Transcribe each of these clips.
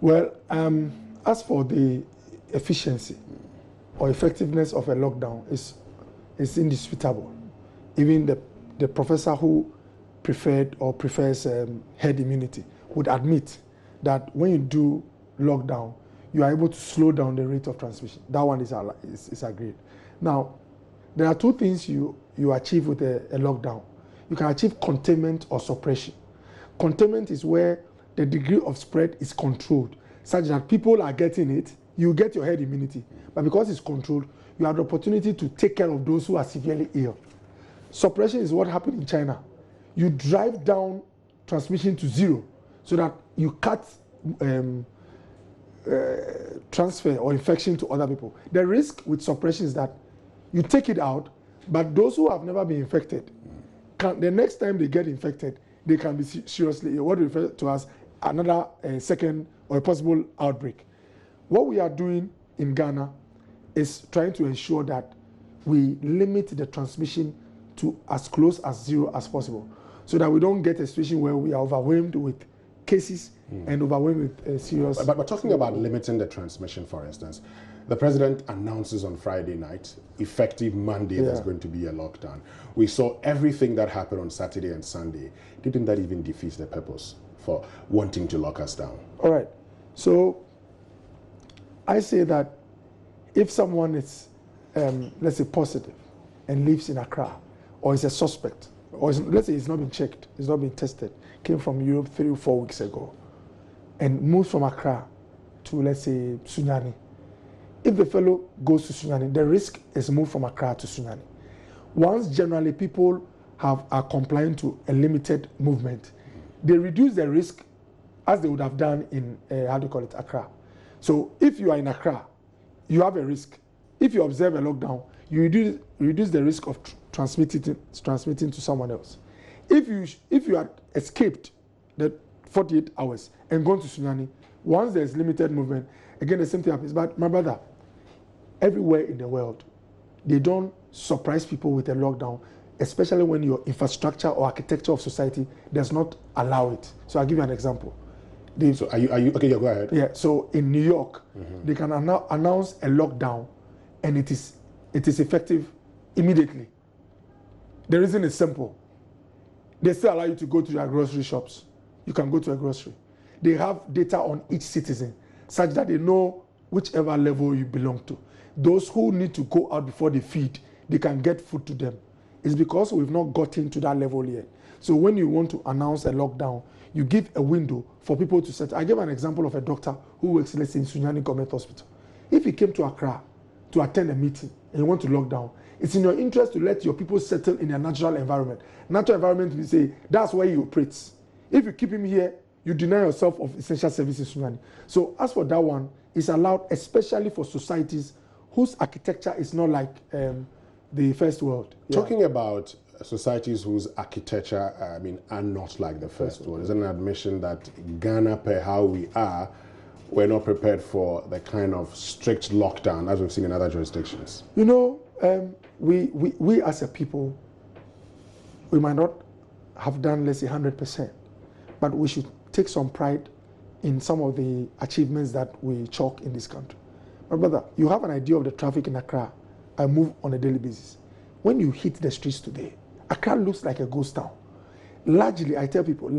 Well, as for the efficiency or effectiveness of a lockdown is indisputable. Even the professor who preferred or prefers herd immunity would admit that when you do lockdown, you are able to slow down the rate of transmission. That one is agreed. Now, there are two things you achieve with a lockdown. You can achieve containment or suppression. Containment is where the degree of spread is controlled, such that people are getting it, you get your herd immunity. But because it's controlled, you have the opportunity to take care of those who are severely ill. Suppression is what happened in China. You drive down transmission to zero so that you cut transfer or infection to other people. The risk with suppression is that you take it out, but those who have never been infected, the next time they get infected, they can be seriously ill. What we refer to as another second or a possible outbreak. What we are doing in Ghana is trying to ensure that we limit the transmission to as close as zero as possible, so that we don't get a situation where we are overwhelmed with cases and overwhelmed with serious... But talking about limiting the transmission, for instance, the president announces on Friday night, effective Monday, there's going to be a lockdown. We saw everything that happened on Saturday and Sunday. Didn't that even defeat the purpose for wanting to lock us down? All right. So I say that if someone is, let's say, positive and lives in Accra, or is a suspect, or let's say it's not been checked, it's not been tested, came from Europe 3 or 4 weeks ago, and moved from Accra to, let's say, Sunyani. If the fellow goes to Sunyani, the risk is moved from Accra to Sunyani. Once generally people are complying to a limited movement, they reduce the risk as they would have done in, Accra. So if you are in Accra, you have a risk. If you observe a lockdown, you reduce the risk of transmitting to someone else. If you had escaped the 48 hours and gone to Sunyani, once there's limited movement, again the same thing happens. But my brother, everywhere in the world, they don't surprise people with a lockdown, especially when your infrastructure or architecture of society does not allow it. So I'll give you an example. So are you okay? Yeah, go ahead. Yeah. So in New York, they can announce a lockdown, and it is effective immediately. The reason is simple. They still allow you to go to your grocery shops. You can go to a grocery. They have data on each citizen, such that they know whichever level you belong to. Those who need to go out before they feed, they can get food to them. It's because we've not gotten to that level yet. So when you want to announce a lockdown, you give a window for people to set. I gave an example of a doctor who works, let's say, in Sunyani Government Hospital. If he came to Accra to attend a meeting and you want to lock down, it's in your interest to let your people settle in a natural environment. Natural environment, we say, that's where he operates. If you keep him here, you deny yourself of essential services in Sunyani. So as for that one, it's allowed, especially for societies whose architecture is not like the first world. Yeah. Talking about societies whose architecture, are not like the first world, is an admission that Ghana, per how we are, we're not prepared for the kind of strict lockdown as we've seen in other jurisdictions. You know, we as a people, we might not have done, let's say, 100%, but we should take some pride in some of the achievements that we chalk in this country. My brother, you have an idea of the traffic in Accra. I move on a daily basis. When you hit the streets today, Accra looks like a ghost town. Largely, I tell people,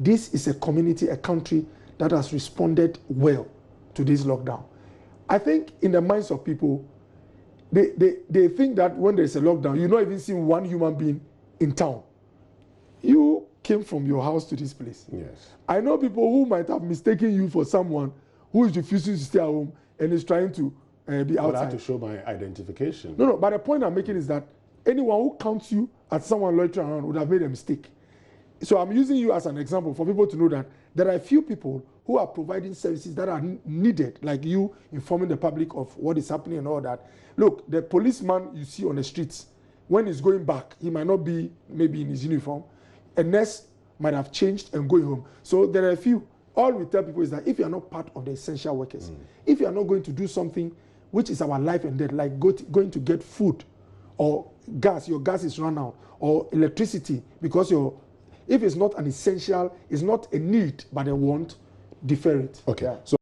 this is a community, a country that has responded well to this lockdown. I think in the minds of people, they think that when there's a lockdown, you're not even seeing one human being in town. You came from your house to this place. Yes. I know people who might have mistaken you for someone who is refusing to stay at home and is trying to be outside. I have to show my identification. No, but the point I'm making is that anyone who counts you as someone loitering around would have made a mistake. So I'm using you as an example for people to know that there are a few people who are providing services that are needed, like you informing the public of what is happening and all that. Look, the policeman you see on the streets, when he's going back, he might not be maybe in his uniform. A nurse might have changed and going home. So there are a few. All we tell people is that if you are not part of the essential workers, if you are not going to do something which is our life and death, like going to get food or gas, your gas is run out, or electricity, because if it's not an essential, it's not a need but a want, defer it. Okay. Yeah. So